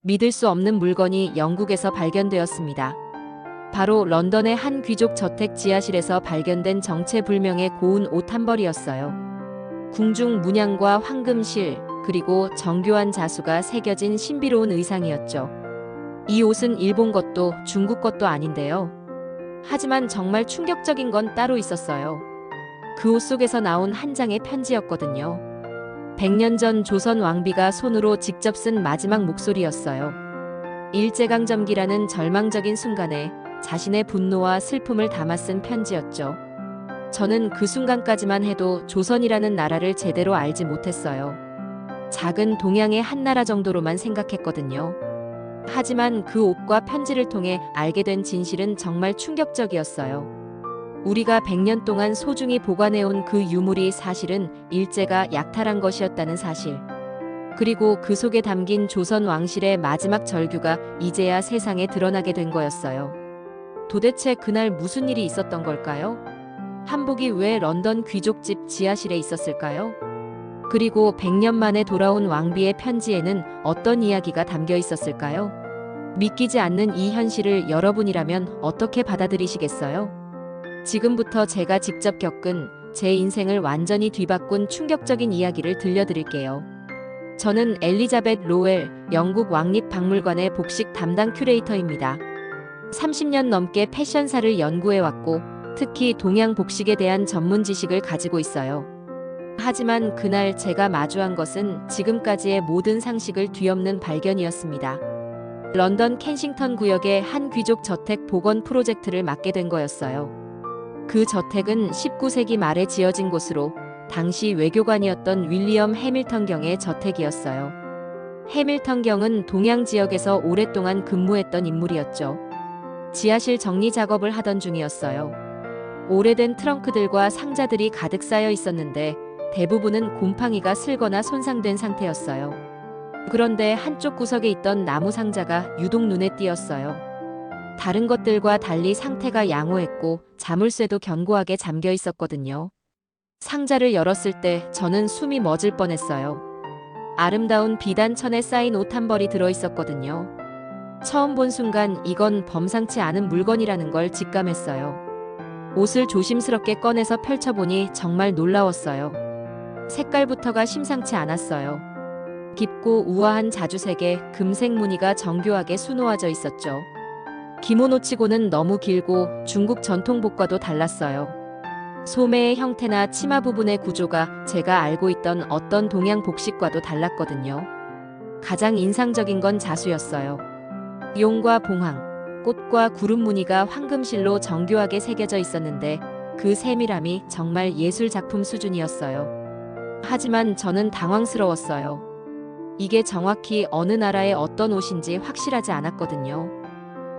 믿을 수 없는 물건이 영국에서 발견되었습니다. 바로 런던의 한 귀족 저택 지하실에서 발견된 정체불명의 고운 옷 한 벌이었어요. 궁중 문양과 황금실, 그리고 정교한 자수가 새겨진 신비로운 의상이었죠. 이 옷은 일본 것도 중국 것도 아닌데요. 하지만 정말 충격적인 건 따로 있었어요. 그 옷 속에서 나온 한 장의 편지였거든요. 100년 전 조선 왕비가 손으로 직접 쓴 마지막 목소리였어요. 일제강점기라는 절망적인 순간에 자신의 분노와 슬픔을 담아 쓴 편지였죠. 저는 그 순간까지만 해도 조선이라는 나라를 제대로 알지 못했어요. 작은 동양의 한 나라 정도로만 생각했거든요. 하지만 그 옷과 편지를 통해 알게 된 진실은 정말 충격적이었어요. 우리가 100년 동안 소중히 보관해온 그 유물이 사실은 일제가 약탈한 것이었다는 사실. 그리고 그 속에 담긴 조선 왕실의 마지막 절규가 이제야 세상에 드러나게 된 거였어요. 도대체 그날 무슨 일이 있었던 걸까요? 한복이 왜 런던 귀족집 지하실에 있었을까요? 그리고 100년 만에 돌아온 왕비의 편지에는 어떤 이야기가 담겨 있었을까요? 믿기지 않는 이 현실을 여러분이라면 어떻게 받아들이시겠어요? 지금부터 제가 직접 겪은 제 인생을 완전히 뒤바꾼 충격적인 이야기를 들려드릴게요. 저는 엘리자벳 로웰, 영국 왕립박물관의 복식 담당 큐레이터입니다. 30년 넘게 패션사를 연구해왔고 특히 동양 복식에 대한 전문 지식을 가지고 있어요. 하지만 그날 제가 마주한 것은 지금까지의 모든 상식을 뒤엎는 발견이었습니다. 런던 켄싱턴 구역의 한 귀족 저택 복원 프로젝트를 맡게 된 거였어요. 그 저택은 19세기 말에 지어진 곳으로 당시 외교관이었던 윌리엄 해밀턴 경의 저택이었어요. 해밀턴 경은 동양 지역에서 오랫동안 근무했던 인물이었죠. 지하실 정리 작업을 하던 중이었어요. 오래된 트렁크들과 상자들이 가득 쌓여 있었는데 대부분은 곰팡이가 슬거나 손상된 상태였어요. 그런데 한쪽 구석에 있던 나무 상자가 유독 눈에 띄었어요. 다른 것들과 달리 상태가 양호했고 자물쇠도 견고하게 잠겨 있었거든요. 상자를 열었을 때 저는 숨이 멎을 뻔했어요. 아름다운 비단천에 쌓인 옷 한 벌이 들어있었거든요. 처음 본 순간 이건 범상치 않은 물건이라는 걸 직감했어요. 옷을 조심스럽게 꺼내서 펼쳐보니 정말 놀라웠어요. 색깔부터가 심상치 않았어요. 깊고 우아한 자주색에 금색 무늬가 정교하게 수놓아져 있었죠. 기모노치고는 너무 길고 중국 전통복과도 달랐어요. 소매의 형태나 치마 부분의 구조가 제가 알고 있던 어떤 동양 복식과도 달랐거든요. 가장 인상적인 건 자수였어요. 용과 봉황, 꽃과 구름 무늬가 황금실로 정교하게 새겨져 있었는데 그 세밀함이 정말 예술 작품 수준이었어요. 하지만 저는 당황스러웠어요. 이게 정확히 어느 나라의 어떤 옷인지 확실하지 않았거든요.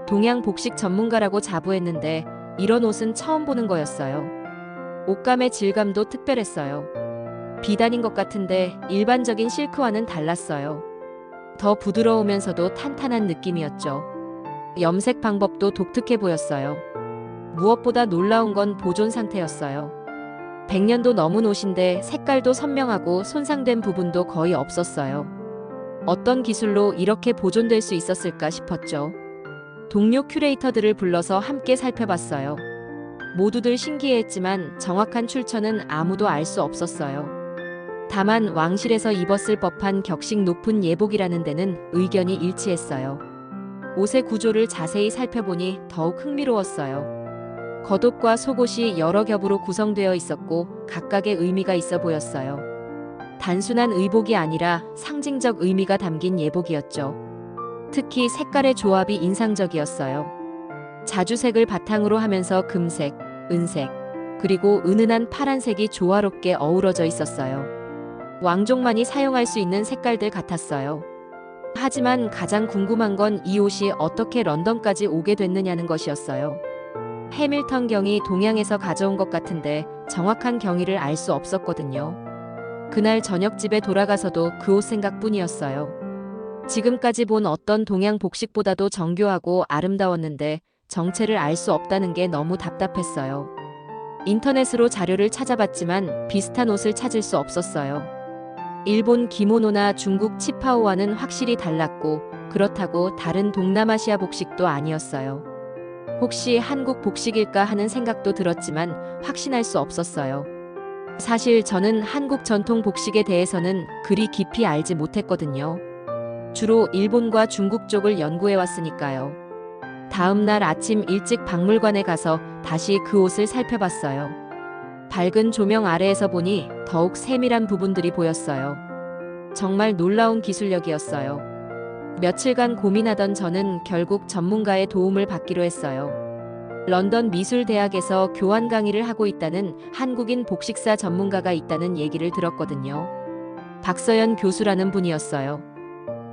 동양 복식 전문가라고 자부했는데 이런 옷은 처음 보는 거였어요. 옷감의 질감도 특별했어요. 비단인 것 같은데 일반적인 실크와는 달랐어요. 더 부드러우면서도 탄탄한 느낌이었죠. 염색 방법도 독특해 보였어요. 무엇보다 놀라운 건 보존 상태였어요. 100년도 넘은 옷인데 색깔도 선명하고 손상된 부분도 거의 없었어요. 어떤 기술로 이렇게 보존될 수 있었을까 싶었죠. 동료 큐레이터들을 불러서 함께 살펴봤어요. 모두들 신기해했지만 정확한 출처는 아무도 알 수 없었어요. 다만 왕실에서 입었을 법한 격식 높은 예복이라는 데는 의견이 일치했어요. 옷의 구조를 자세히 살펴보니 더욱 흥미로웠어요. 겉옷과 속옷이 여러 겹으로 구성되어 있었고 각각의 의미가 있어 보였어요. 단순한 의복이 아니라 상징적 의미가 담긴 예복이었죠. 특히 색깔의 조합이 인상적이었어요. 자주색을 바탕으로 하면서 금색, 은색, 그리고 은은한 파란색이 조화롭게 어우러져 있었어요. 왕족만이 사용할 수 있는 색깔들 같았어요. 하지만 가장 궁금한 건 이 옷이 어떻게 런던까지 오게 됐느냐는 것이었어요. 해밀턴 경이 동양에서 가져온 것 같은데 정확한 경위를 알 수 없었거든요. 그날 저녁 집에 돌아가서도 그 옷 생각뿐이었어요. 지금까지 본 어떤 동양 복식보다도 정교하고 아름다웠는데 정체를 알 수 없다는 게 너무 답답했어요. 인터넷으로 자료를 찾아봤지만 비슷한 옷을 찾을 수 없었어요. 일본 기모노나 중국 치파오와는 확실히 달랐고 그렇다고 다른 동남아시아 복식도 아니었어요. 혹시 한국 복식일까 하는 생각도 들었지만 확신할 수 없었어요. 사실 저는 한국 전통 복식에 대해서는 그리 깊이 알지 못했거든요. 주로 일본과 중국 쪽을 연구해 왔으니까요. 다음 날 아침 일찍 박물관에 가서 다시 그 옷을 살펴봤어요. 밝은 조명 아래에서 보니 더욱 세밀한 부분들이 보였어요. 정말 놀라운 기술력이었어요. 며칠간 고민하던 저는 결국 전문가의 도움을 받기로 했어요. 런던 미술대학에서 교환 강의를 하고 있다는 한국인 복식사 전문가가 있다는 얘기를 들었거든요. 박서연 교수라는 분이었어요.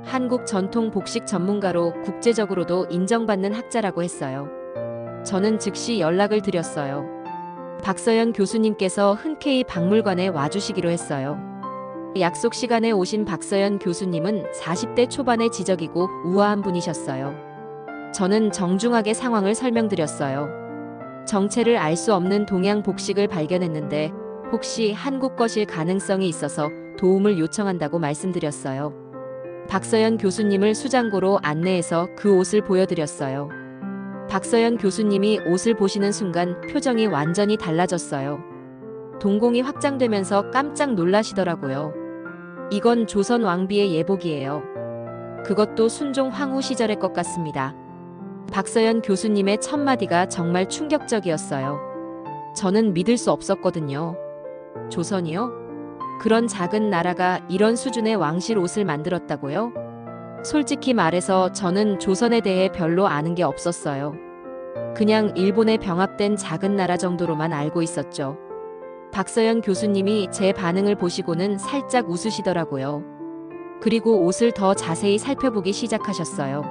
한국 전통 복식 전문가로 국제적으로도 인정받는 학자라고 했어요. 저는 즉시 연락을 드렸어요. 박서연 교수님께서 흔쾌히 박물관에 와주시기로 했어요. 약속 시간에 오신 박서연 교수님은 40대 초반의 지적이고 우아한 분이셨어요. 저는 정중하게 상황을 설명드렸어요. 정체를 알 수 없는 동양 복식을 발견했는데 혹시 한국 것일 가능성이 있어서 도움을 요청한다고 말씀드렸어요. 박서연 교수님을 수장고로 안내해서 그 옷을 보여드렸어요. 박서연 교수님이 옷을 보시는 순간 표정이 완전히 달라졌어요. 동공이 확장되면서 깜짝 놀라시더라고요. 이건 조선 왕비의 예복이에요. 그것도 순종 황후 시절의 것 같습니다. 박서연 교수님의 첫마디가 정말 충격적이었어요. 저는 믿을 수 없었거든요. 조선이요? 그런 작은 나라가 이런 수준의 왕실 옷을 만들었다고요? 솔직히 말해서 저는 조선에 대해 별로 아는 게 없었어요. 그냥 일본에 병합된 작은 나라 정도로만 알고 있었죠. 박서연 교수님이 제 반응을 보시고는 살짝 웃으시더라고요. 그리고 옷을 더 자세히 살펴보기 시작하셨어요.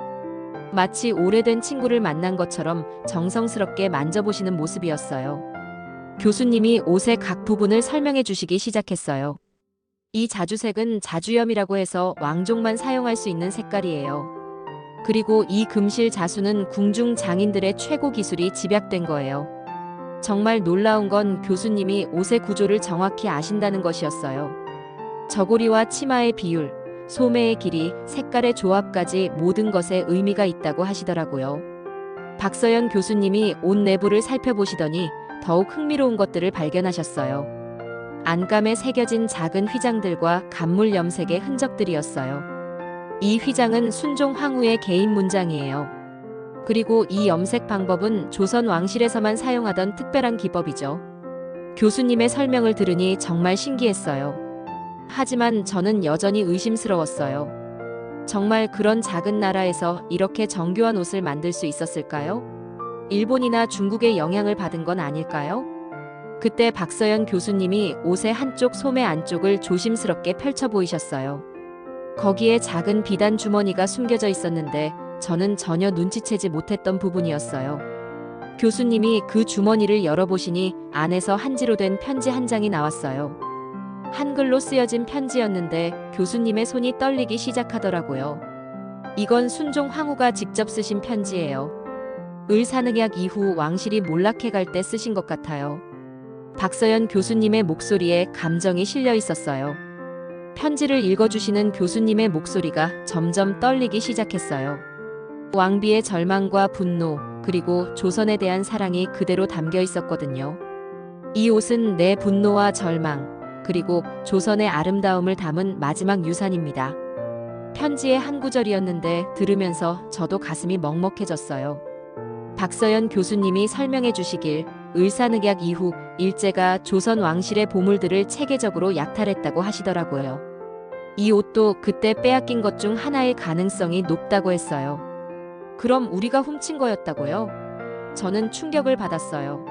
마치 오래된 친구를 만난 것처럼 정성스럽게 만져보시는 모습이었어요. 교수님이 옷의 각 부분을 설명해 주시기 시작했어요. 이 자주색은 자주염이라고 해서 왕족만 사용할 수 있는 색깔이에요. 그리고 이 금실 자수는 궁중 장인들의 최고 기술이 집약된 거예요. 정말 놀라운 건 교수님이 옷의 구조를 정확히 아신다는 것이었어요. 저고리와 치마의 비율, 소매의 길이, 색깔의 조합까지 모든 것에 의미가 있다고 하시더라고요. 박서연 교수님이 옷 내부를 살펴보시더니 더욱 흥미로운 것들을 발견하셨어요. 안감에 새겨진 작은 휘장들과 간물 염색의 흔적들이었어요. 이 휘장은 순종 황후의 개인 문장이에요. 그리고 이 염색 방법은 조선 왕실에서만 사용하던 특별한 기법이죠. 교수님의 설명을 들으니 정말 신기했어요. 하지만 저는 여전히 의심스러웠어요. 정말 그런 작은 나라에서 이렇게 정교한 옷을 만들 수 있었을까요? 일본이나 중국의 영향을 받은 건 아닐까요? 그때 박서연 교수님이 옷의 한쪽 소매 안쪽을 조심스럽게 펼쳐 보이셨어요. 거기에 작은 비단 주머니가 숨겨져 있었는데 저는 전혀 눈치채지 못했던 부분이었어요. 교수님이 그 주머니를 열어보시니 안에서 한지로 된 편지 한 장이 나왔어요. 한글로 쓰여진 편지였는데 교수님의 손이 떨리기 시작하더라고요. 이건 순종 황후가 직접 쓰신 편지예요. 을사늑약 이후 왕실이 몰락해갈 때 쓰신 것 같아요. 박서연 교수님의 목소리에 감정이 실려 있었어요. 편지를 읽어주시는 교수님의 목소리가 점점 떨리기 시작했어요. 왕비의 절망과 분노, 그리고 조선에 대한 사랑이 그대로 담겨 있었거든요. 이 옷은 내 분노와 절망, 그리고 조선의 아름다움을 담은 마지막 유산입니다. 편지의 한 구절이었는데 들으면서 저도 가슴이 먹먹해졌어요. 박서연 교수님이 설명해 주시길 을사늑약 이후 일제가 조선 왕실의 보물들을 체계적으로 약탈했다고 하시더라고요. 이 옷도 그때 빼앗긴 것 중 하나의 가능성이 높다고 했어요. 그럼 우리가 훔친 거였다고요? 저는 충격을 받았어요.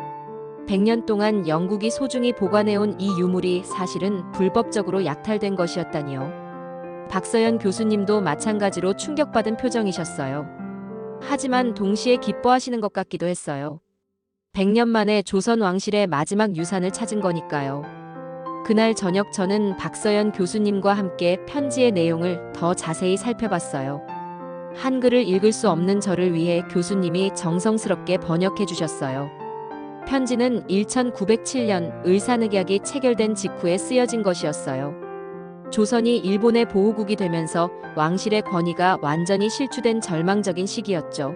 100년 동안 영국이 소중히 보관해온 이 유물이 사실은 불법적으로 약탈된 것이었다니요. 박서연 교수님도 마찬가지로 충격받은 표정이셨어요. 하지만 동시에 기뻐하시는 것 같기도 했어요. 100년 만에 조선 왕실의 마지막 유산을 찾은 거니까요. 그날 저녁 저는 박서연 교수님과 함께 편지의 내용을 더 자세히 살펴봤어요. 한글을 읽을 수 없는 저를 위해 교수님이 정성스럽게 번역해 주셨어요. 편지는 1907년 을사늑약이 체결된 직후에 쓰여진 것이었어요. 조선이 일본의 보호국이 되면서 왕실의 권위가 완전히 실추된 절망적인 시기였죠.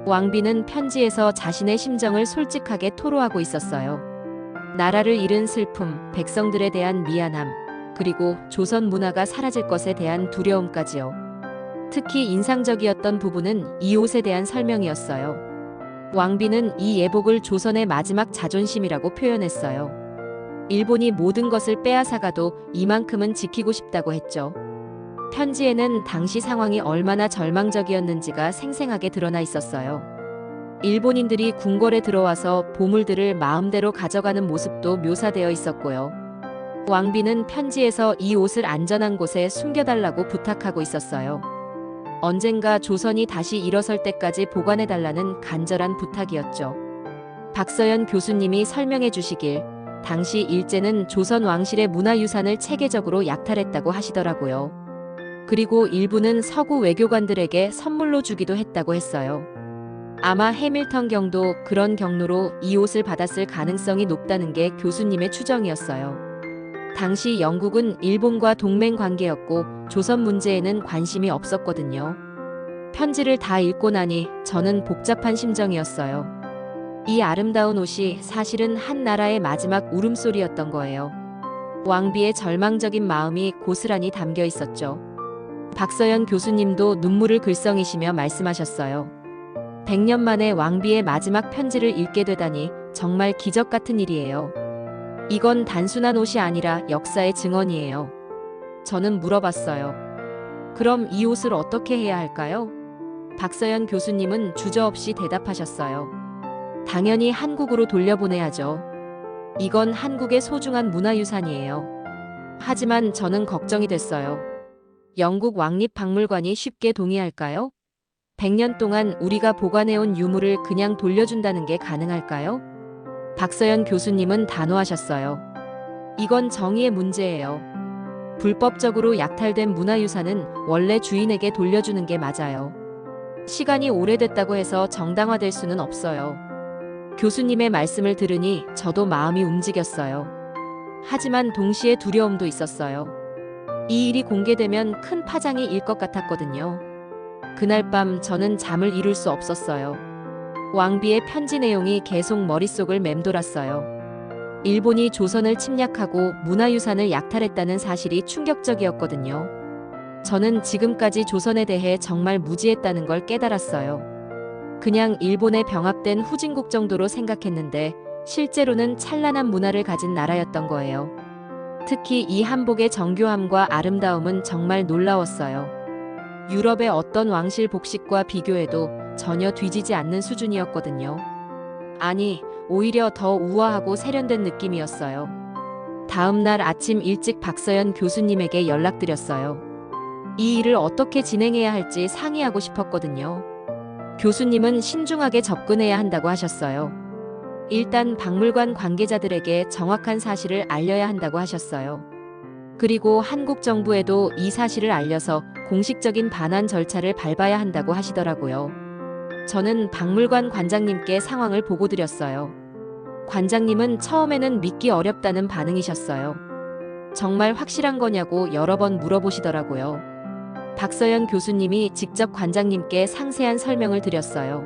왕비는 편지에서 자신의 심정을 솔직하게 토로하고 있었어요. 나라를 잃은 슬픔, 백성들에 대한 미안함, 그리고 조선 문화가 사라질 것에 대한 두려움까지요. 특히 인상적이었던 부분은 이옷에 대한 설명이었어요. 왕비는 이 예복을 조선의 마지막 자존심이라고 표현했어요. 일본이 모든 것을 빼앗아가도 이만큼은 지키고 싶다고 했죠. 편지에는 당시 상황이 얼마나 절망적이었는지가 생생하게 드러나 있었어요. 일본인들이 궁궐에 들어와서 보물들을 마음대로 가져가는 모습도 묘사되어 있었고요. 왕비는 편지에서 이 옷을 안전한 곳에 숨겨달라고 부탁하고 있었어요. 언젠가 조선이 다시 일어설 때까지 보관해달라는 간절한 부탁이었죠. 박서연 교수님이 설명해 주시길, 당시 일제는 조선 왕실의 문화유산을 체계적으로 약탈했다고 하시더라고요. 그리고 일부는 서구 외교관들에게 선물로 주기도 했다고 했어요. 아마 해밀턴 경도 그런 경로로 이 옷을 받았을 가능성이 높다는 게 교수님의 추정이었어요. 당시 영국은 일본과 동맹 관계였고 조선 문제에는 관심이 없었거든요. 편지를 다 읽고 나니 저는 복잡한 심정이었어요. 이 아름다운 옷이 사실은 한 나라의 마지막 울음소리였던 거예요. 왕비의 절망적인 마음이 고스란히 담겨 있었죠. 박서연 교수님도 눈물을 글썽이시며 말씀하셨어요. 100년 만에 왕비의 마지막 편지를 읽게 되다니 정말 기적 같은 일이에요. 이건 단순한 옷이 아니라 역사의 증언이에요. 저는 물어봤어요. 그럼 이 옷을 어떻게 해야 할까요? 박서연 교수님은 주저없이 대답하셨어요. 당연히 한국으로 돌려보내야죠. 이건 한국의 소중한 문화유산이에요. 하지만 저는 걱정이 됐어요. 영국 왕립박물관이 쉽게 동의할까요? 100년 동안 우리가 보관해온 유물을 그냥 돌려준다는 게 가능할까요? 박서연 교수님은 단호하셨어요. 이건 정의의 문제예요. 불법적으로 약탈된 문화유산은 원래 주인에게 돌려주는 게 맞아요. 시간이 오래됐다고 해서 정당화될 수는 없어요. 교수님의 말씀을 들으니 저도 마음이 움직였어요. 하지만 동시에 두려움도 있었어요. 이 일이 공개되면 큰 파장이 일 것 같았거든요. 그날 밤 저는 잠을 이룰 수 없었어요. 왕비의 편지 내용이 계속 머릿속을 맴돌았어요. 일본이 조선을 침략하고 문화유산을 약탈했다는 사실이 충격적이었거든요. 저는 지금까지 조선에 대해 정말 무지했다는 걸 깨달았어요. 그냥 일본에 병합된 후진국 정도로 생각했는데 실제로는 찬란한 문화를 가진 나라였던 거예요. 특히 이 한복의 정교함과 아름다움은 정말 놀라웠어요. 유럽의 어떤 왕실 복식과 비교해도 전혀 뒤지지 않는 수준이었거든요. 아니, 오히려 더 우아하고 세련된 느낌이었어요. 다음 날 아침 일찍 박서연 교수님에게 연락드렸어요. 이 일을 어떻게 진행해야 할지 상의하고 싶었거든요. 교수님은 신중하게 접근해야 한다고 하셨어요. 일단 박물관 관계자들에게 정확한 사실을 알려야 한다고 하셨어요. 그리고 한국 정부에도 이 사실을 알려서 공식적인 반환 절차를 밟아야 한다고 하시더라고요. 저는 박물관 관장님께 상황을 보고 드렸어요. 관장님은 처음에는 믿기 어렵다는 반응이셨어요. 정말 확실한 거냐고 여러 번 물어보시더라고요. 박서연 교수님이 직접 관장님께 상세한 설명을 드렸어요.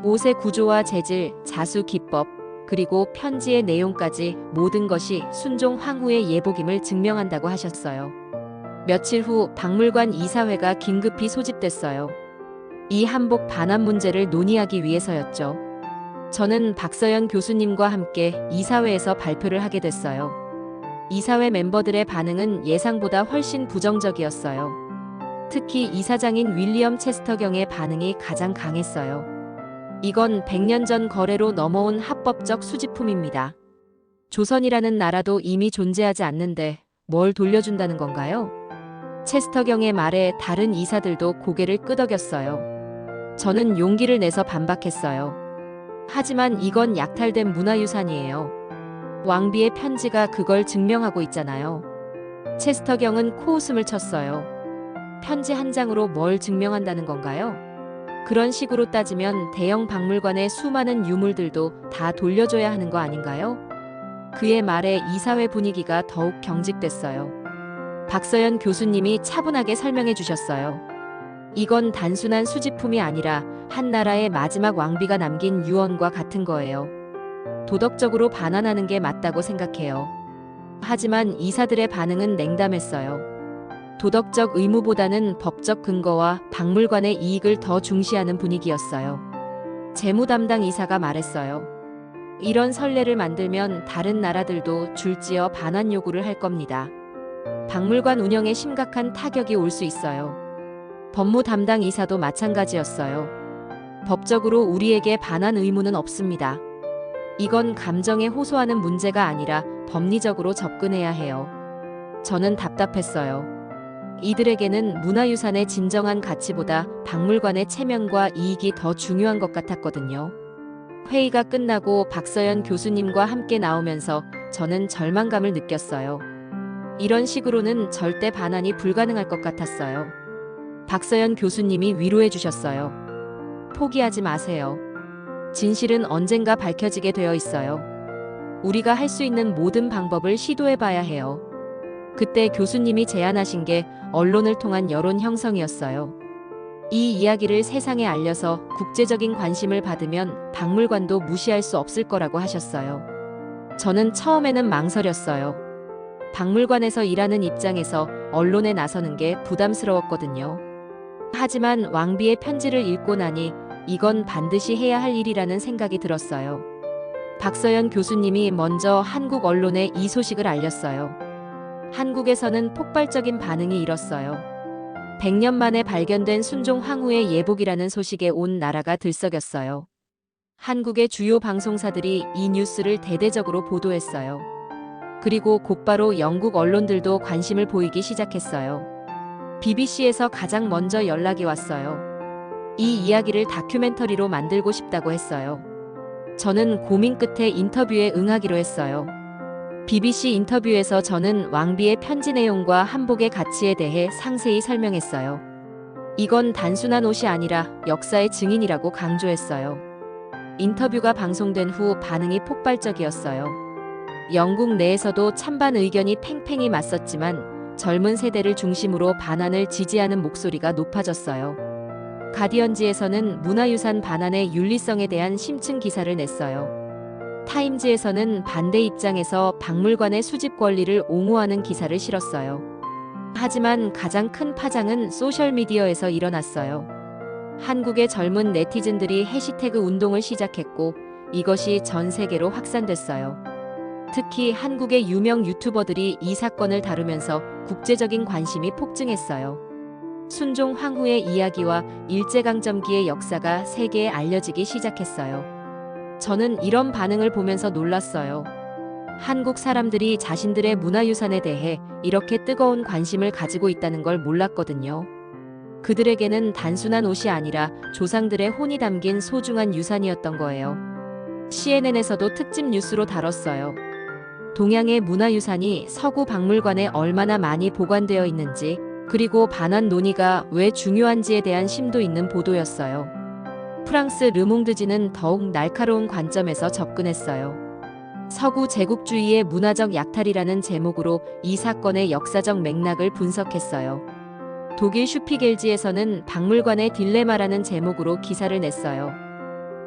옷의 구조와 재질, 자수 기법, 그리고 편지의 내용까지 모든 것이 순종 황후의 예복임을 증명한다고 하셨어요. 며칠 후 박물관 이사회가 긴급히 소집됐어요. 이 한복 반환 문제를 논의하기 위해서였죠. 저는 박서연 교수님과 함께 이사회에서 발표를 하게 됐어요. 이사회 멤버들의 반응은 예상보다 훨씬 부정적이었어요. 특히 이사장인 윌리엄 체스터경의 반응이 가장 강했어요. 이건 100년 전 거래로 넘어온 합법적 수집품입니다. 조선이라는 나라도 이미 존재하지 않는데 뭘 돌려준다는 건가요? 체스터경의 말에 다른 이사들도 고개를 끄덕였어요. 저는 용기를 내서 반박했어요. 하지만 이건 약탈된 문화유산이에요. 왕비의 편지가 그걸 증명하고 있잖아요. 체스터경은 코웃음을 쳤어요. 편지 한 장으로 뭘 증명한다는 건가요? 그런 식으로 따지면 대형 박물관의 수많은 유물들도 다 돌려줘야 하는 거 아닌가요? 그의 말에 이사회 분위기가 더욱 경직됐어요. 박서연 교수님이 차분하게 설명해 주셨어요. 이건 단순한 수집품이 아니라 한 나라의 마지막 왕비가 남긴 유언과 같은 거예요. 도덕적으로 반환하는 게 맞다고 생각해요. 하지만 이사들의 반응은 냉담했어요. 도덕적 의무보다는 법적 근거와 박물관의 이익을 더 중시하는 분위기였어요. 재무 담당 이사가 말했어요. 이런 선례를 만들면 다른 나라들도 줄지어 반환 요구를 할 겁니다. 박물관 운영에 심각한 타격이 올 수 있어요. 법무 담당 이사도 마찬가지였어요. 법적으로 우리에게 반환 의무는 없습니다. 이건 감정에 호소하는 문제가 아니라 법리적으로 접근해야 해요. 저는 답답했어요. 이들에게는 문화유산의 진정한 가치보다 박물관의 체면과 이익이 더 중요한 것 같았거든요. 회의가 끝나고 박서연 교수님과 함께 나오면서 저는 절망감을 느꼈어요. 이런 식으로는 절대 반환이 불가능할 것 같았어요. 박서연 교수님이 위로해 주셨어요. 포기하지 마세요. 진실은 언젠가 밝혀지게 되어 있어요. 우리가 할 수 있는 모든 방법을 시도해 봐야 해요. 그때 교수님이 제안하신 게 언론을 통한 여론 형성이었어요. 이 이야기를 세상에 알려서 국제적인 관심을 받으면 박물관도 무시할 수 없을 거라고 하셨어요. 저는 처음에는 망설였어요. 박물관에서 일하는 입장에서 언론에 나서는 게 부담스러웠거든요. 하지만 왕비의 편지를 읽고 나니 이건 반드시 해야 할 일이라는 생각이 들었어요. 박서연 교수님이 먼저 한국 언론에 이 소식을 알렸어요. 한국에서는 폭발적인 반응이 일었어요. 100년 만에 발견된 순종 황후의 예복이라는 소식에 온 나라가 들썩였어요. 한국의 주요 방송사들이 이 뉴스를 대대적으로 보도했어요. 그리고 곧바로 영국 언론들도 관심을 보이기 시작했어요. BBC에서 가장 먼저 연락이 왔어요. 이 이야기를 다큐멘터리로 만들고 싶다고 했어요. 저는 고민 끝에 인터뷰에 응하기로 했어요. BBC 인터뷰에서 저는 왕비의 편지 내용과 한복의 가치에 대해 상세히 설명했어요. 이건 단순한 옷이 아니라 역사의 증인이라고 강조했어요. 인터뷰가 방송된 후 반응이 폭발적이었어요. 영국 내에서도 찬반 의견이 팽팽히 맞섰지만 젊은 세대를 중심으로 반환을 지지하는 목소리가 높아졌어요. 가디언지에서는 문화유산 반환의 윤리성에 대한 심층 기사를 냈어요. 타임즈에서는 반대 입장에서 박물관의 수집 권리를 옹호하는 기사를 실었어요. 하지만 가장 큰 파장은 소셜미디어에서 일어났어요. 한국의 젊은 네티즌들이 해시태그 운동을 시작했고 이것이 전 세계로 확산됐어요. 특히 한국의 유명 유튜버들이 이 사건을 다루면서 국제적인 관심이 폭증했어요. 순종 황후의 이야기와 일제강점기의 역사가 세계에 알려지기 시작했어요. 저는 이런 반응을 보면서 놀랐어요. 한국 사람들이 자신들의 문화유산에 대해 이렇게 뜨거운 관심을 가지고 있다는 걸 몰랐거든요. 그들에게는 단순한 옷이 아니라 조상들의 혼이 담긴 소중한 유산이었던 거예요. CNN에서도 특집 뉴스로 다뤘어요. 동양의 문화유산이 서구 박물관에 얼마나 많이 보관되어 있는지, 그리고 반환 논의가 왜 중요한지에 대한 심도 있는 보도였어요. 프랑스 르몽드지는 더욱 날카로운 관점에서 접근했어요. 서구 제국주의의 문화적 약탈이라는 제목으로 이 사건의 역사적 맥락을 분석했어요. 독일 슈피겔지에서는 박물관의 딜레마라는 제목으로 기사를 냈어요.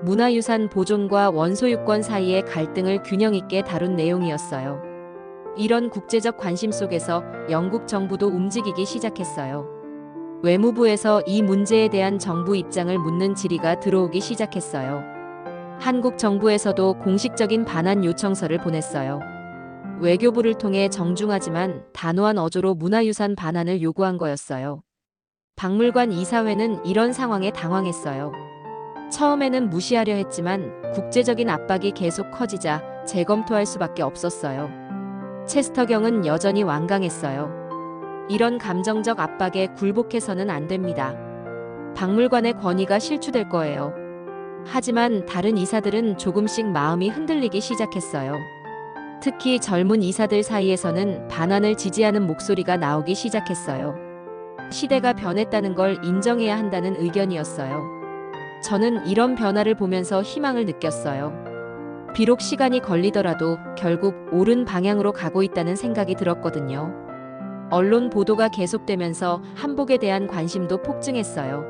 문화유산 보존과 원소유권 사이의 갈등을 균형 있게 다룬 내용이었어요. 이런 국제적 관심 속에서 영국 정부도 움직이기 시작했어요. 외무부에서 이 문제에 대한 정부 입장을 묻는 질의가 들어오기 시작했어요. 한국 정부에서도 공식적인 반환 요청서를 보냈어요. 외교부를 통해 정중하지만 단호한 어조로 문화유산 반환을 요구한 거였어요. 박물관 이사회는 이런 상황에 당황했어요. 처음에는 무시하려 했지만 국제적인 압박이 계속 커지자 재검토할 수밖에 없었어요. 체스터경은 여전히 완강했어요. 이런 감정적 압박에 굴복해서는 안 됩니다. 박물관의 권위가 실추될 거예요. 하지만 다른 이사들은 조금씩 마음이 흔들리기 시작했어요. 특히 젊은 이사들 사이에서는 반환을 지지하는 목소리가 나오기 시작했어요. 시대가 변했다는 걸 인정해야 한다는 의견이었어요. 저는 이런 변화를 보면서 희망을 느꼈어요. 비록 시간이 걸리더라도 결국 옳은 방향으로 가고 있다는 생각이 들었거든요. 언론 보도가 계속되면서 한복에 대한 관심도 폭증했어요.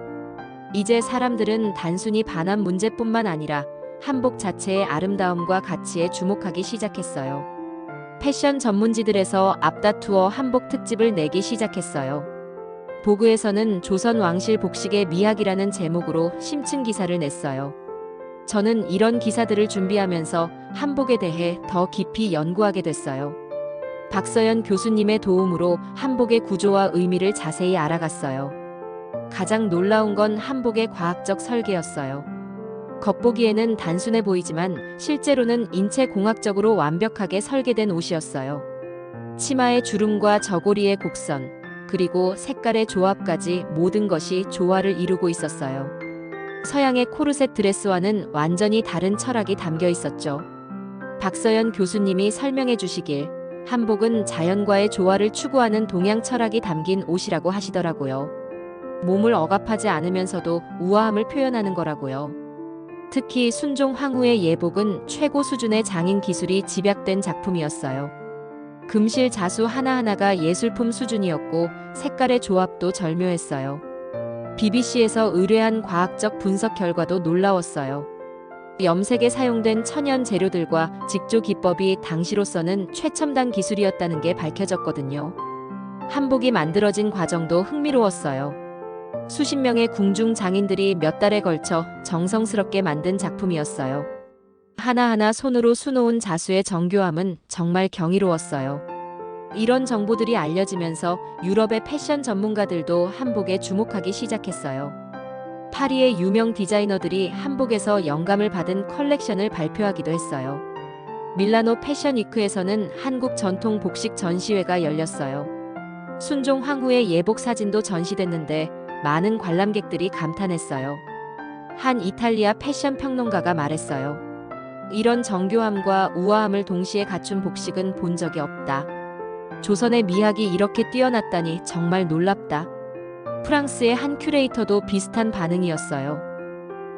이제 사람들은 단순히 반환 문제뿐만 아니라 한복 자체의 아름다움과 가치에 주목하기 시작했어요. 패션 전문지들에서 앞다투어 한복 특집을 내기 시작했어요. 보그에서는 조선 왕실 복식의 미학이라는 제목으로 심층 기사를 냈어요. 저는 이런 기사들을 준비하면서 한복에 대해 더 깊이 연구하게 됐어요. 박서연 교수님의 도움으로 한복의 구조와 의미를 자세히 알아갔어요. 가장 놀라운 건 한복의 과학적 설계였어요. 겉보기에는 단순해 보이지만 실제로는 인체공학적으로 완벽하게 설계된 옷이었어요. 치마의 주름과 저고리의 곡선, 그리고 색깔의 조합까지 모든 것이 조화를 이루고 있었어요. 서양의 코르셋 드레스와는 완전히 다른 철학이 담겨 있었죠. 박서연 교수님이 설명해 주시길 한복은 자연과의 조화를 추구하는 동양 철학이 담긴 옷이라고 하시더라고요. 몸을 억압하지 않으면서도 우아함을 표현하는 거라고요. 특히 순종 황후의 예복은 최고 수준의 장인 기술이 집약된 작품이었어요. 금실 자수 하나하나가 예술품 수준이었고 색깔의 조합도 절묘했어요. BBC에서 의뢰한 과학적 분석 결과도 놀라웠어요. 염색에 사용된 천연 재료들과 직조 기법이 당시로서는 최첨단 기술이었다는 게 밝혀졌거든요. 한복이 만들어진 과정도 흥미로웠어요. 수십 명의 궁중 장인들이 몇 달에 걸쳐 정성스럽게 만든 작품이었어요. 하나하나 손으로 수놓은 자수의 정교함은 정말 경이로웠어요. 이런 정보들이 알려지면서 유럽의 패션 전문가들도 한복에 주목하기 시작했어요. 파리의 유명 디자이너들이 한복에서 영감을 받은 컬렉션을 발표하기도 했어요. 밀라노 패션 위크에서는 한국 전통 복식 전시회가 열렸어요. 순종 황후의 예복 사진도 전시됐는데 많은 관람객들이 감탄했어요. 한 이탈리아 패션 평론가가 말했어요. 이런 정교함과 우아함을 동시에 갖춘 복식은 본 적이 없다. 조선의 미학이 이렇게 뛰어났다니 정말 놀랍다. 프랑스의 한 큐레이터도 비슷한 반응이었어요.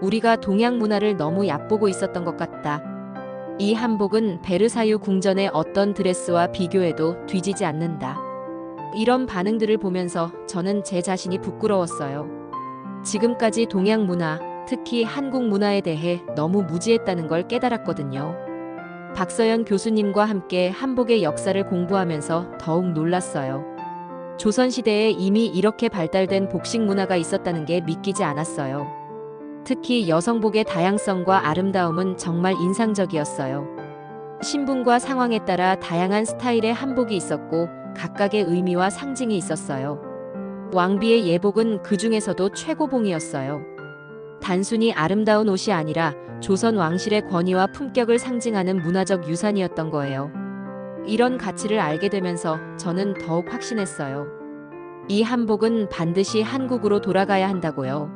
우리가 동양 문화를 너무 얕보고 있었던 것 같다. 이 한복은 베르사유 궁전의 어떤 드레스와 비교해도 뒤지지 않는다. 이런 반응들을 보면서 저는 제 자신이 부끄러웠어요. 지금까지 동양 문화, 특히 한국 문화에 대해 너무 무지했다는 걸 깨달았거든요. 박서연 교수님과 함께 한복의 역사를 공부하면서 더욱 놀랐어요. 조선시대에 이미 이렇게 발달된 복식 문화가 있었다는 게 믿기지 않았어요. 특히 여성복의 다양성과 아름다움은 정말 인상적이었어요. 신분과 상황에 따라 다양한 스타일의 한복이 있었고 각각의 의미와 상징이 있었어요. 왕비의 예복은 그 중에서도 최고봉이었어요. 단순히 아름다운 옷이 아니라 조선 왕실의 권위와 품격을 상징하는 문화적 유산이었던 거예요. 이런 가치를 알게 되면서 저는 더욱 확신했어요. 이 한복은 반드시 한국으로 돌아가야 한다고요.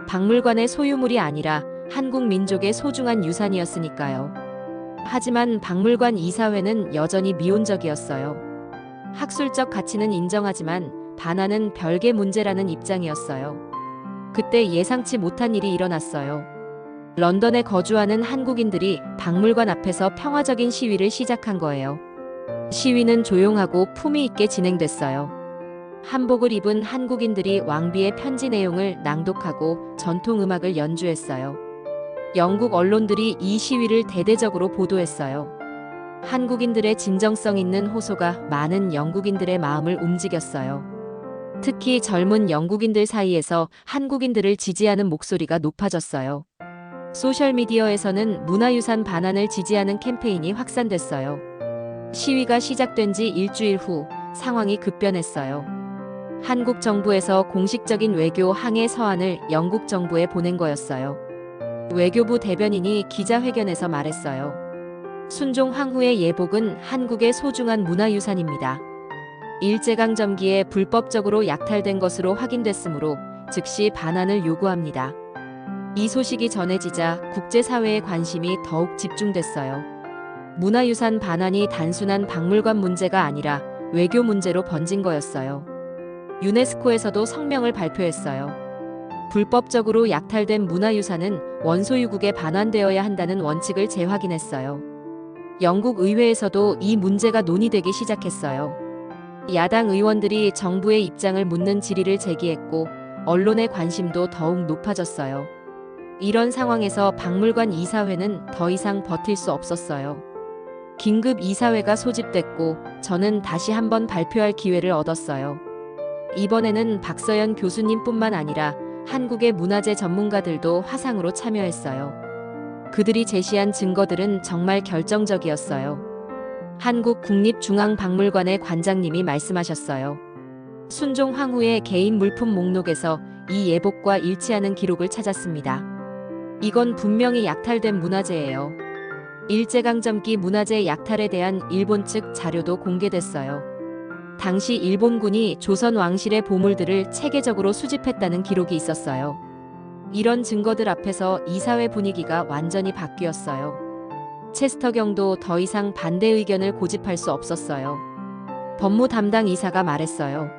박물관의 소유물이 아니라 한국 민족의 소중한 유산이었으니까요. 하지만 박물관 이사회는 여전히 미온적이었어요. 학술적 가치는 인정하지만 반환은 별개 문제라는 입장이었어요. 그때 예상치 못한 일이 일어났어요. 런던에 거주하는 한국인들이 박물관 앞에서 평화적인 시위를 시작한 거예요. 시위는 조용하고 품위 있게 진행됐어요. 한복을 입은 한국인들이 왕비의 편지 내용을 낭독하고 전통 음악을 연주했어요. 영국 언론들이 이 시위를 대대적으로 보도했어요. 한국인들의 진정성 있는 호소가 많은 영국인들의 마음을 움직였어요. 특히 젊은 영국인들 사이에서 한국인들을 지지하는 목소리가 높아졌어요. 소셜미디어에서는 문화유산 반환을 지지하는 캠페인이 확산됐어요. 시위가 시작된 지 일주일 후 상황이 급변했어요. 한국 정부에서 공식적인 외교 항해 서한을 영국 정부에 보낸 거였어요. 외교부 대변인이 기자회견에서 말했어요. 순종 황후의 예복은 한국의 소중한 문화유산입니다. 일제강점기에 불법적으로 약탈된 것으로 확인됐으므로 즉시 반환을 요구합니다. 이 소식이 전해지자 국제사회의 관심이 더욱 집중됐어요. 문화유산 반환이 단순한 박물관 문제가 아니라 외교 문제로 번진 거였어요. 유네스코에서도 성명을 발표했어요. 불법적으로 약탈된 문화유산은 원소유국에 반환되어야 한다는 원칙을 재확인했어요. 영국 의회에서도 이 문제가 논의되기 시작했어요. 야당 의원들이 정부의 입장을 묻는 질의를 제기했고 언론의 관심도 더욱 높아졌어요. 이런 상황에서 박물관 이사회는 더 이상 버틸 수 없었어요. 긴급 이사회가 소집됐고 저는 다시 한번 발표할 기회를 얻었어요. 이번에는 박서연 교수님뿐만 아니라 한국의 문화재 전문가들도 화상으로 참여했어요. 그들이 제시한 증거들은 정말 결정적이었어요. 한국국립중앙박물관의 관장님이 말씀하셨어요. 순종 황후의 개인 물품 목록에서 이 예복과 일치하는 기록을 찾았습니다. 이건 분명히 약탈된 문화재예요. 일제강점기 문화재 약탈에 대한 일본 측 자료도 공개됐어요. 당시 일본군이 조선 왕실의 보물들을 체계적으로 수집했다는 기록이 있었어요. 이런 증거들 앞에서 이사회 분위기가 완전히 바뀌었어요. 체스터 경도 더 이상 반대 의견을 고집할 수 없었어요. 법무 담당 이사가 말했어요.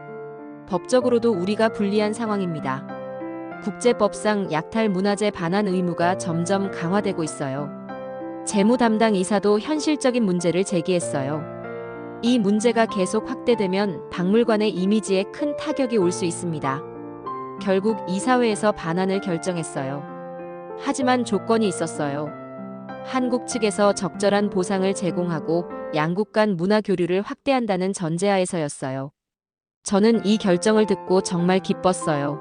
법적으로도 우리가 불리한 상황입니다. 국제법상 약탈 문화재 반환 의무가 점점 강화되고 있어요. 재무 담당 이사도 현실적인 문제를 제기했어요. 이 문제가 계속 확대되면 박물관의 이미지에 큰 타격이 올 수 있습니다. 결국 이사회에서 반환을 결정했어요. 하지만 조건이 있었어요. 한국 측에서 적절한 보상을 제공하고 양국 간 문화 교류를 확대한다는 전제하에서였어요. 저는 이 결정을 듣고 정말 기뻤어요.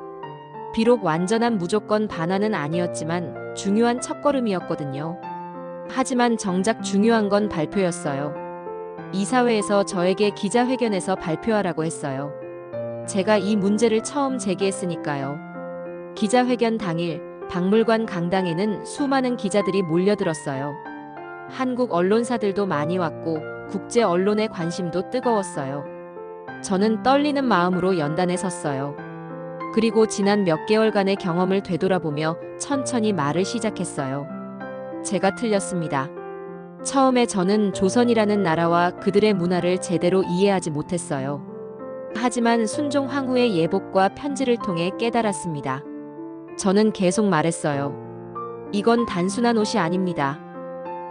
비록 완전한 무조건 반환은 아니었지만 중요한 첫걸음이었거든요. 하지만 정작 중요한 건 발표였어요. 이사회에서 저에게 기자회견에서 발표하라고 했어요. 제가 이 문제를 처음 제기했으니까요. 기자회견 당일 박물관 강당에는 수많은 기자들이 몰려들었어요. 한국 언론사들도 많이 왔고 국제 언론의 관심도 뜨거웠어요. 저는 떨리는 마음으로 연단에 섰어요. 그리고 지난 몇 개월간의 경험을 되돌아보며 천천히 말을 시작했어요. 제가 틀렸습니다. 처음에 저는 조선이라는 나라와 그들의 문화를 제대로 이해하지 못했어요. 하지만 순종 황후의 예복과 편지를 통해 깨달았습니다. 저는 계속 말했어요. 이건 단순한 옷이 아닙니다.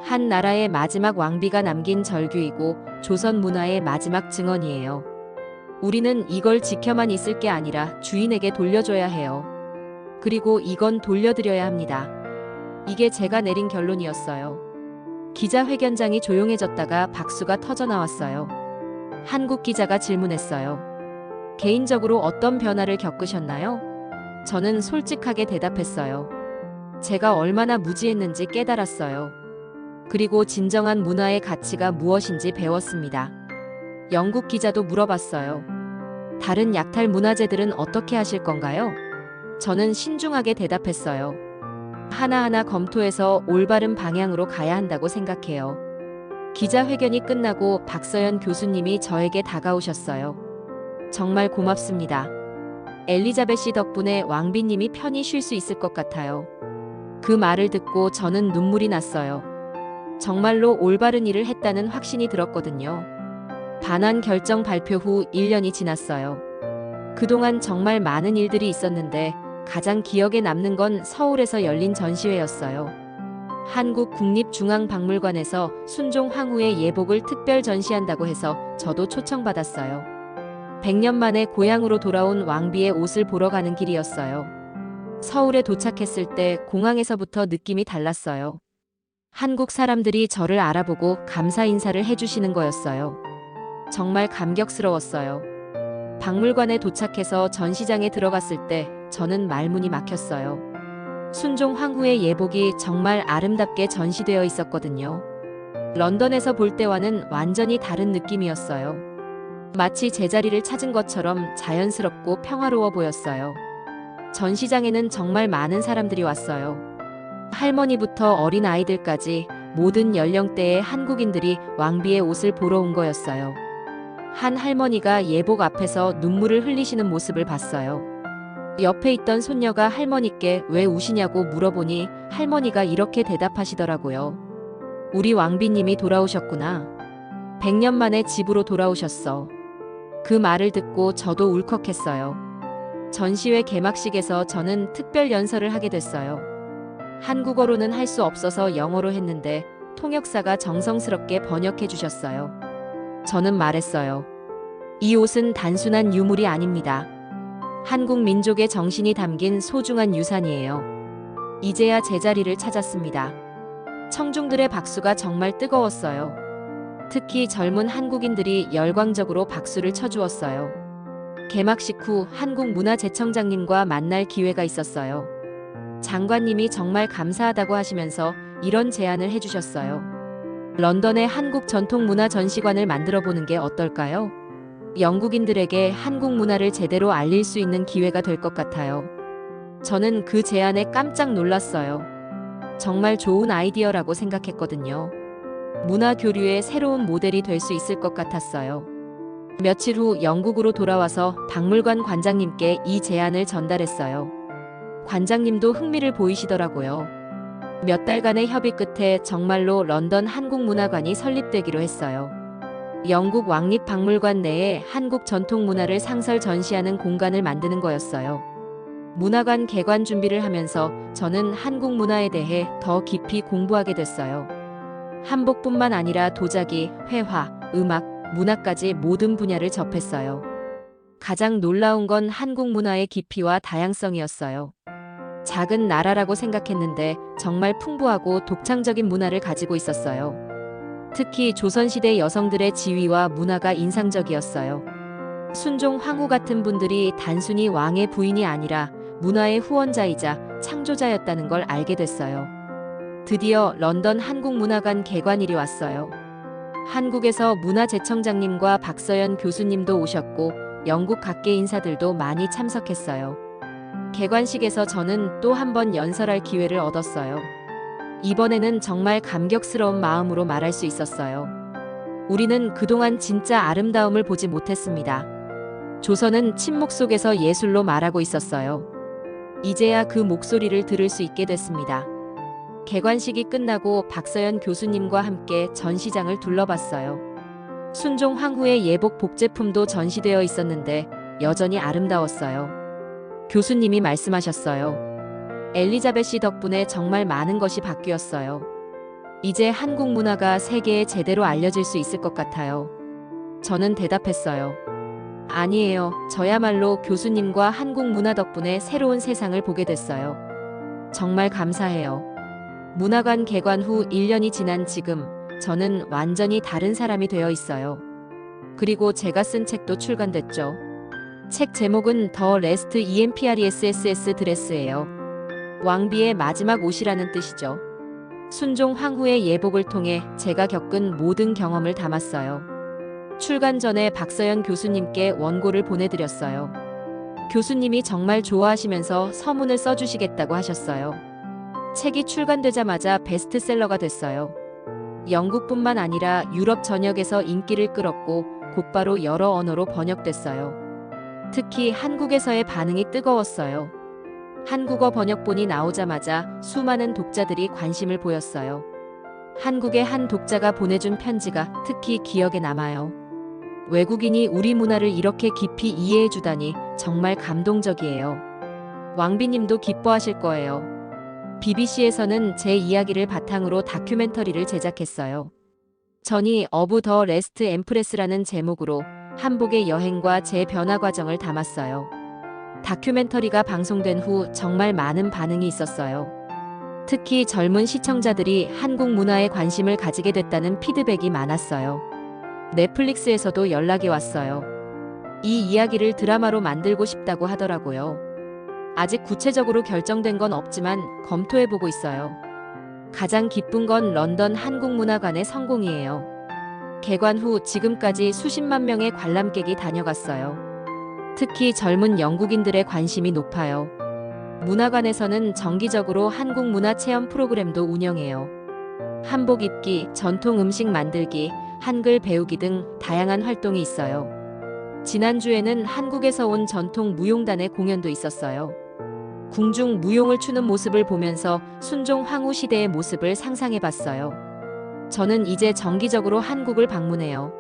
한 나라의 마지막 왕비가 남긴 절규이고 조선 문화의 마지막 증언이에요. 우리는 이걸 지켜만 있을 게 아니라 주인에게 돌려줘야 해요. 그리고 이건 돌려드려야 합니다. 이게 제가 내린 결론이었어요. 기자회견장이 조용해졌다가 박수가 터져 나왔어요. 한국 기자가 질문했어요. 개인적으로 어떤 변화를 겪으셨나요? 저는 솔직하게 대답했어요. 제가 얼마나 무지했는지 깨달았어요. 그리고 진정한 문화의 가치가 무엇인지 배웠습니다. 영국 기자도 물어봤어요. 다른 약탈 문화재들은 어떻게 하실 건가요? 저는 신중하게 대답했어요. 하나하나 검토해서 올바른 방향으로 가야 한다고 생각해요. 기자회견이 끝나고 박서연 교수님이 저에게 다가오셨어요. 정말 고맙습니다. 엘리자벳 씨 덕분에 왕비님이 편히 쉴 수 있을 것 같아요. 그 말을 듣고 저는 눈물이 났어요. 정말로 올바른 일을 했다는 확신이 들었거든요. 반환 결정 발표 후 1년이 지났어요. 그동안 정말 많은 일들이 있었는데 가장 기억에 남는 건 서울에서 열린 전시회였어요. 한국국립중앙박물관에서 순종 황후의 예복을 특별 전시한다고 해서 저도 초청받았어요. 100년 만에 고향으로 돌아온 왕비의 옷을 보러 가는 길이었어요. 서울에 도착했을 때 공항에서부터 느낌이 달랐어요. 한국 사람들이 저를 알아보고 감사 인사를 해주시는 거였어요. 정말 감격스러웠어요. 박물관에 도착해서 전시장에 들어갔을 때 저는 말문이 막혔어요. 순종 황후의 예복이 정말 아름답게 전시되어 있었거든요. 런던에서 볼 때와는 완전히 다른 느낌이었어요. 마치 제자리를 찾은 것처럼 자연스럽고 평화로워 보였어요. 전시장에는 정말 많은 사람들이 왔어요. 할머니부터 어린 아이들까지 모든 연령대의 한국인들이 왕비의 옷을 보러 온 거였어요. 한 할머니가 예복 앞에서 눈물을 흘리시는 모습을 봤어요. 옆에 있던 손녀가 할머니께 왜 우시냐고 물어보니 할머니가 이렇게 대답하시더라고요. 우리 왕비님이 돌아오셨구나. 100년 만에 집으로 돌아오셨어. 그 말을 듣고 저도 울컥했어요. 전시회 개막식에서 저는 특별 연설을 하게 됐어요. 한국어로는 할 수 없어서 영어로 했는데 통역사가 정성스럽게 번역해 주셨어요. 저는 말했어요. 이 옷은 단순한 유물이 아닙니다. 한국 민족의 정신이 담긴 소중한 유산이에요. 이제야 제자리를 찾았습니다. 청중들의 박수가 정말 뜨거웠어요. 특히 젊은 한국인들이 열광적으로 박수를 쳐주었어요. 개막식 후 한국문화재청장님과 만날 기회가 있었어요. 장관님이 정말 감사하다고 하시면서 이런 제안을 해주셨어요. 런던에 한국 전통문화 전시관을 만들어 보는 게 어떨까요? 영국인들에게 한국 문화를 제대로 알릴 수 있는 기회가 될 것 같아요. 저는 그 제안에 깜짝 놀랐어요. 정말 좋은 아이디어라고 생각했거든요. 문화 교류의 새로운 모델이 될 수 있을 것 같았어요. 며칠 후 영국으로 돌아와서 박물관 관장님께 이 제안을 전달했어요. 관장님도 흥미를 보이시더라고요. 몇 달간의 협의 끝에 정말로 런던 한국문화관이 설립되기로 했어요. 영국 왕립박물관 내에 한국 전통문화를 상설 전시하는 공간을 만드는 거였어요. 문화관 개관 준비를 하면서 저는 한국 문화에 대해 더 깊이 공부하게 됐어요. 한복뿐만 아니라 도자기, 회화, 음악, 문화까지 모든 분야를 접했어요. 가장 놀라운 건 한국 문화의 깊이와 다양성이었어요. 작은 나라라고 생각했는데 정말 풍부하고 독창적인 문화를 가지고 있었어요. 특히 조선시대 여성들의 지위와 문화가 인상적이었어요. 순종 황후 같은 분들이 단순히 왕의 부인이 아니라 문화의 후원자이자 창조자였다는 걸 알게 됐어요. 드디어 런던 한국문화관 개관일이 왔어요. 한국에서 문화재청장님과 박서연 교수님도 오셨고 영국 각계 인사들도 많이 참석했어요. 개관식에서 저는 또 한 번 연설할 기회를 얻었어요. 이번에는 정말 감격스러운 마음으로 말할 수 있었어요. 우리는 그동안 진짜 아름다움을 보지 못했습니다. 조선은 침묵 속에서 예술로 말하고 있었어요. 이제야 그 목소리를 들을 수 있게 됐습니다. 개관식이 끝나고 박서연 교수님과 함께 전시장을 둘러봤어요. 순종 황후의 예복 복제품도 전시되어 있었는데 여전히 아름다웠어요. 교수님이 말씀하셨어요. 엘리자베시 덕분에 정말 많은 것이 바뀌었어요. 이제 한국 문화가 세계에 제대로 알려질 수 있을 것 같아요. 저는 대답했어요. 아니에요. 저야말로 교수님과 한국 문화 덕분에 새로운 세상을 보게 됐어요. 정말 감사해요. 문화관 개관 후 1년이 지난 지금 저는 완전히 다른 사람이 되어 있어요. 그리고 제가 쓴 책도 출간됐죠. 책 제목은 더 레스트 EMPRESSS 드레스예요. 왕비의 마지막 옷이라는 뜻이죠. 순종 황후의 예복을 통해 제가 겪은 모든 경험을 담았어요. 출간 전에 박서연 교수님께 원고를 보내드렸어요. 교수님이 정말 좋아하시면서 서문을 써주시겠다고 하셨어요. 책이 출간되자마자 베스트셀러가 됐어요. 영국뿐만 아니라 유럽 전역에서 인기를 끌었고 곧바로 여러 언어로 번역됐어요. 특히 한국에서의 반응이 뜨거웠어요. 한국어 번역본이 나오자마자 수많은 독자들이 관심을 보였어요. 한국의 한 독자가 보내준 편지가 특히 기억에 남아요. 외국인이 우리 문화를 이렇게 깊이 이해해주다니 정말 감동적이에요. 왕비님도 기뻐하실 거예요. BBC에서는 제 이야기를 바탕으로 다큐멘터리를 제작했어요. 전이 어브 더 레스트 엠프레스라는 제목으로 한복의 여행과 제 변화 과정을 담았어요. 다큐멘터리가 방송된 후 정말 많은 반응이 있었어요. 특히 젊은 시청자들이 한국 문화에 관심을 가지게 됐다는 피드백이 많았어요. 넷플릭스에서도 연락이 왔어요. 이 이야기를 드라마로 만들고 싶다고 하더라고요. 아직 구체적으로 결정된 건 없지만 검토해보고 있어요. 가장 기쁜 건 런던 한국문화관의 성공이에요. 개관 후 지금까지 수십만 명의 관람객이 다녀갔어요. 특히 젊은 영국인들의 관심이 높아요. 문화관에서는 정기적으로 한국 문화 체험 프로그램도 운영해요. 한복 입기, 전통 음식 만들기, 한글 배우기 등 다양한 활동이 있어요. 지난주에는 한국에서 온 전통 무용단의 공연도 있었어요. 궁중 무용을 추는 모습을 보면서 순종 황후 시대의 모습을 상상해봤어요. 저는 이제 정기적으로 한국을 방문해요.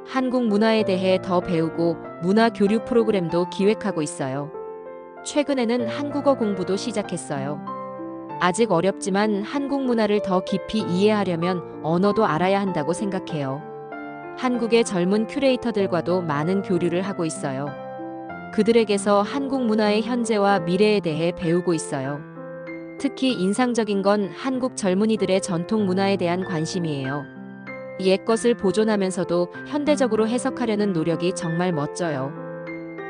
한국 문화에 대해 더 배우고 문화 교류 프로그램도 기획하고 있어요. 최근에는 한국어 공부도 시작했어요. 아직 어렵지만 한국 문화를 더 깊이 이해하려면 언어도 알아야 한다고 생각해요. 한국의 젊은 큐레이터들과도 많은 교류를 하고 있어요. 그들에게서 한국 문화의 현재와 미래에 대해 배우고 있어요. 특히 인상적인 건 한국 젊은이들의 전통 문화에 대한 관심이에요. 옛것을 보존하면서도 현대적으로 해석하려는 노력이 정말 멋져요.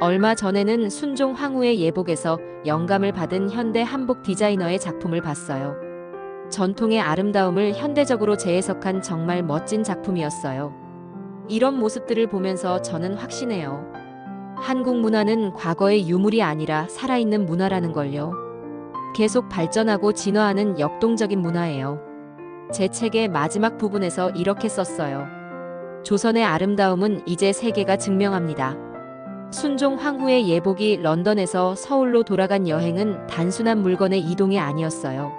얼마 전에는 순종 황후의 예복에서 영감을 받은 현대 한복 디자이너의 작품을 봤어요. 전통의 아름다움을 현대적으로 재해석한 정말 멋진 작품이었어요. 이런 모습들을 보면서 저는 확신해요. 한국 문화는 과거의 유물이 아니라 살아있는 문화라는 걸요. 계속 발전하고 진화하는 역동적인 문화예요. 제 책의 마지막 부분에서 이렇게 썼어요. 조선의 아름다움은 이제 세계가 증명합니다. 순종 황후의 예복이 런던에서 서울로 돌아간 여행은 단순한 물건의 이동이 아니었어요.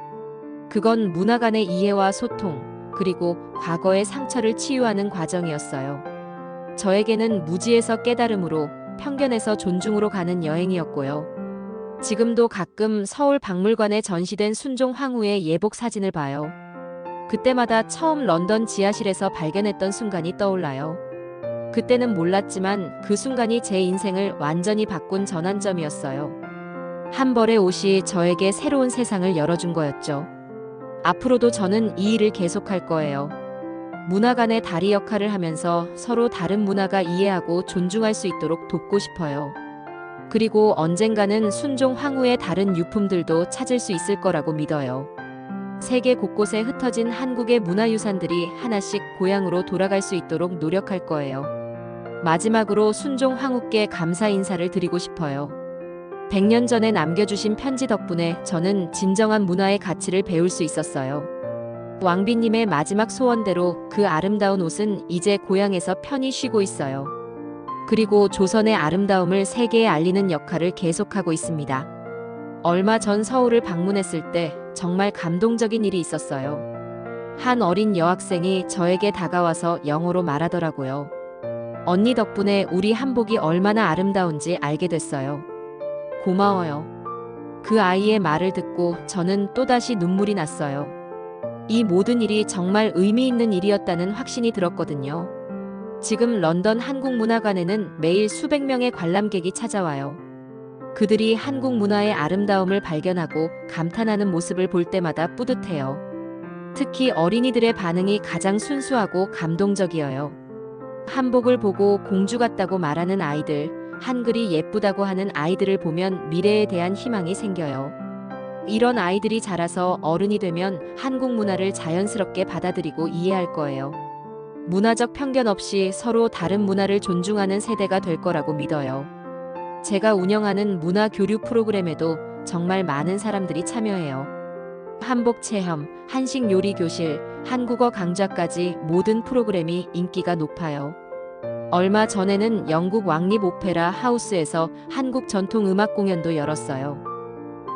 그건 문화 간의 이해와 소통, 그리고 과거의 상처를 치유하는 과정이었어요. 저에게는 무지에서 깨달음으로, 편견에서 존중으로 가는 여행이었고요. 지금도 가끔 서울 박물관에 전시된 순종 황후의 예복 사진을 봐요. 그때마다 처음 런던 지하실에서 발견했던 순간이 떠올라요. 그때는 몰랐지만 그 순간이 제 인생을 완전히 바꾼 전환점이었어요. 한 벌의 옷이 저에게 새로운 세상을 열어준 거였죠. 앞으로도 저는 이 일을 계속할 거예요. 문화 간의 다리 역할을 하면서 서로 다른 문화가 이해하고 존중할 수 있도록 돕고 싶어요. 그리고 언젠가는 순종 황후의 다른 유품들도 찾을 수 있을 거라고 믿어요. 세계 곳곳에 흩어진 한국의 문화유산들이 하나씩 고향으로 돌아갈 수 있도록 노력할 거예요. 마지막으로 순종 황후께 감사 인사를 드리고 싶어요. 100년 전에 남겨주신 편지 덕분에 저는 진정한 문화의 가치를 배울 수 있었어요. 왕비님의 마지막 소원대로 그 아름다운 옷은 이제 고향에서 편히 쉬고 있어요. 그리고 조선의 아름다움을 세계에 알리는 역할을 계속하고 있습니다. 얼마 전 서울을 방문했을 때 정말 감동적인 일이 있었어요. 한 어린 여학생이 저에게 다가와서 영어로 말하더라고요. 언니 덕분에 우리 한복이 얼마나 아름다운지 알게 됐어요. 고마워요. 그 아이의 말을 듣고 저는 또다시 눈물이 났어요. 이 모든 일이 정말 의미 있는 일이었다는 확신이 들었거든요. 지금 런던 한국문화관에는 매일 수백 명의 관람객이 찾아와요. 그들이 한국 문화의 아름다움을 발견하고 감탄하는 모습을 볼 때마다 뿌듯해요. 특히 어린이들의 반응이 가장 순수하고 감동적이어요. 한복을 보고 공주 같다고 말하는 아이들, 한글이 예쁘다고 하는 아이들을 보면 미래에 대한 희망이 생겨요. 이런 아이들이 자라서 어른이 되면 한국 문화를 자연스럽게 받아들이고 이해할 거예요. 문화적 편견 없이 서로 다른 문화를 존중하는 세대가 될 거라고 믿어요. 제가 운영하는 문화 교류 프로그램에도 정말 많은 사람들이 참여해요. 한복 체험, 한식 요리 교실, 한국어 강좌까지 모든 프로그램이 인기가 높아요. 얼마 전에는 영국 왕립 오페라 하우스에서 한국 전통 음악 공연도 열었어요.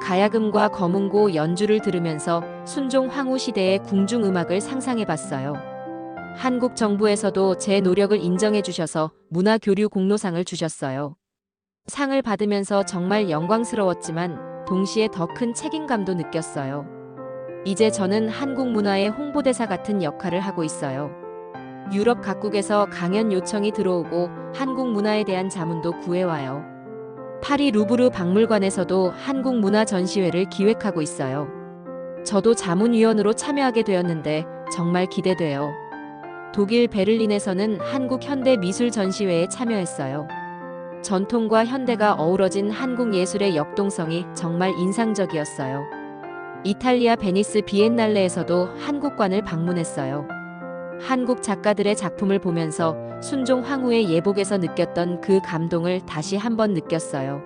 가야금과 거문고 연주를 들으면서 순종 황후 시대의 궁중 음악을 상상해봤어요. 한국 정부에서도 제 노력을 인정해 주셔서 문화교류 공로상을 주셨어요. 상을 받으면서 정말 영광스러웠지만 동시에 더 큰 책임감도 느꼈어요. 이제 저는 한국 문화의 홍보대사 같은 역할을 하고 있어요. 유럽 각국에서 강연 요청이 들어오고 한국 문화에 대한 자문도 구해와요. 파리 루브르 박물관에서도 한국 문화 전시회를 기획하고 있어요. 저도 자문위원으로 참여하게 되었는데 정말 기대돼요. 독일 베를린에서는 한국 현대 미술 전시회에 참여했어요. 전통과 현대가 어우러진 한국 예술의 역동성이 정말 인상적이었어요. 이탈리아 베니스 비엔날레에서도 한국관을 방문했어요. 한국 작가들의 작품을 보면서 순종 황후의 예복에서 느꼈던 그 감동을 다시 한번 느꼈어요.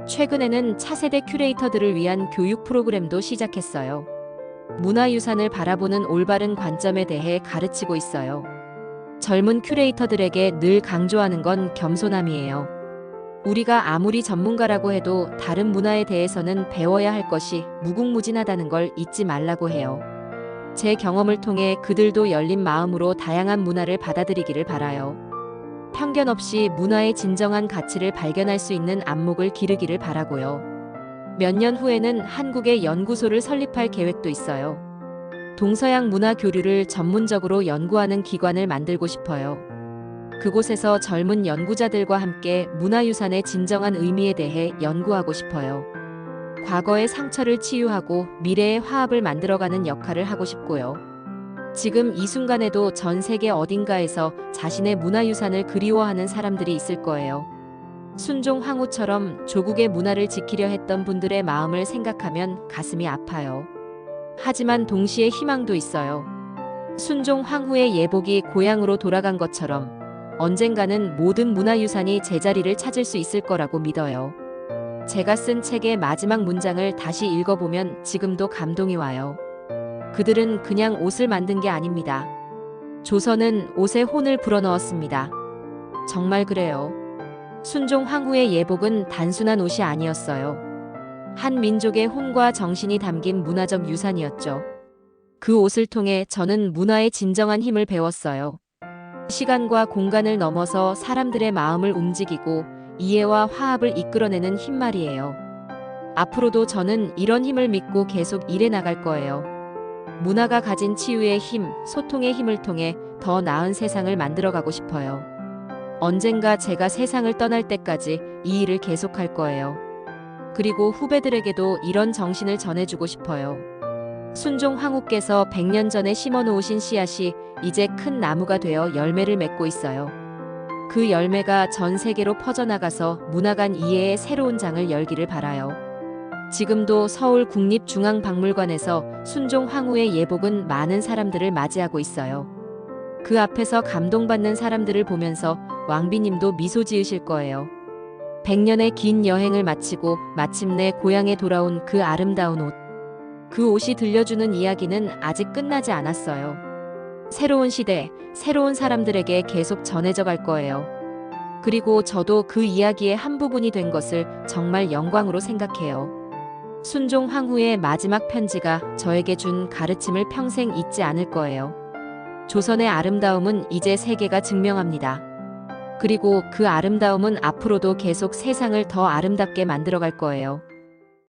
최근에는 차세대 큐레이터들을 위한 교육 프로그램도 시작했어요. 문화유산을 바라보는 올바른 관점에 대해 가르치고 있어요. 젊은 큐레이터들에게 늘 강조하는 건 겸손함이에요. 우리가 아무리 전문가라고 해도 다른 문화에 대해서는 배워야 할 것이 무궁무진하다는 걸 잊지 말라고 해요. 제 경험을 통해 그들도 열린 마음으로 다양한 문화를 받아들이기를 바라요. 편견 없이 문화의 진정한 가치를 발견할 수 있는 안목을 기르기를 바라고요. 몇 년 후에는 한국에 연구소를 설립할 계획도 있어요. 동서양 문화 교류를 전문적으로 연구하는 기관을 만들고 싶어요. 그곳에서 젊은 연구자들과 함께 문화유산의 진정한 의미에 대해 연구하고 싶어요. 과거의 상처를 치유하고 미래의 화합을 만들어가는 역할을 하고 싶고요. 지금 이 순간에도 전 세계 어딘가에서 자신의 문화유산을 그리워하는 사람들이 있을 거예요. 순종 황후처럼 조국의 문화를 지키려 했던 분들의 마음을 생각하면 가슴이 아파요. 하지만 동시에 희망도 있어요. 순종 황후의 예복이 고향으로 돌아간 것처럼 언젠가는 모든 문화유산이 제자리를 찾을 수 있을 거라고 믿어요. 제가 쓴 책의 마지막 문장을 다시 읽어보면 지금도 감동이 와요. 그들은 그냥 옷을 만든 게 아닙니다. 조선은 옷에 혼을 불어넣었습니다. 정말 그래요. 순종 황후의 예복은 단순한 옷이 아니었어요. 한 민족의 혼과 정신이 담긴 문화적 유산이었죠. 그 옷을 통해 저는 문화의 진정한 힘을 배웠어요. 시간과 공간을 넘어서 사람들의 마음을 움직이고 이해와 화합을 이끌어내는 힘 말이에요. 앞으로도 저는 이런 힘을 믿고 계속 일해 나갈 거예요. 문화가 가진 치유의 힘, 소통의 힘을 통해 더 나은 세상을 만들어가고 싶어요. 언젠가 제가 세상을 떠날 때까지 이 일을 계속할 거예요. 그리고 후배들에게도 이런 정신을 전해주고 싶어요. 순종 황후께서 100년 전에 심어놓으신 씨앗이 이제 큰 나무가 되어 열매를 맺고 있어요. 그 열매가 전 세계로 퍼져나가서 문화 간 이해의 새로운 장을 열기를 바라요. 지금도 서울 국립중앙박물관에서 순종 황후의 예복은 많은 사람들을 맞이하고 있어요. 그 앞에서 감동받는 사람들을 보면서 왕비님도 미소 지으실 거예요. 100년의 긴 여행을 마치고 마침내 고향에 돌아온 그 아름다운 옷. 그 옷이 들려주는 이야기는 아직 끝나지 않았어요. 새로운 시대, 새로운 사람들에게 계속 전해져 갈 거예요. 그리고 저도 그 이야기의 한 부분이 된 것을 정말 영광으로 생각해요. 순종 황후의 마지막 편지가 저에게 준 가르침을 평생 잊지 않을 거예요. 조선의 아름다움은 이제 세계가 증명합니다. 그리고 그 아름다움은 앞으로도 계속 세상을 더 아름답게 만들어갈 거예요.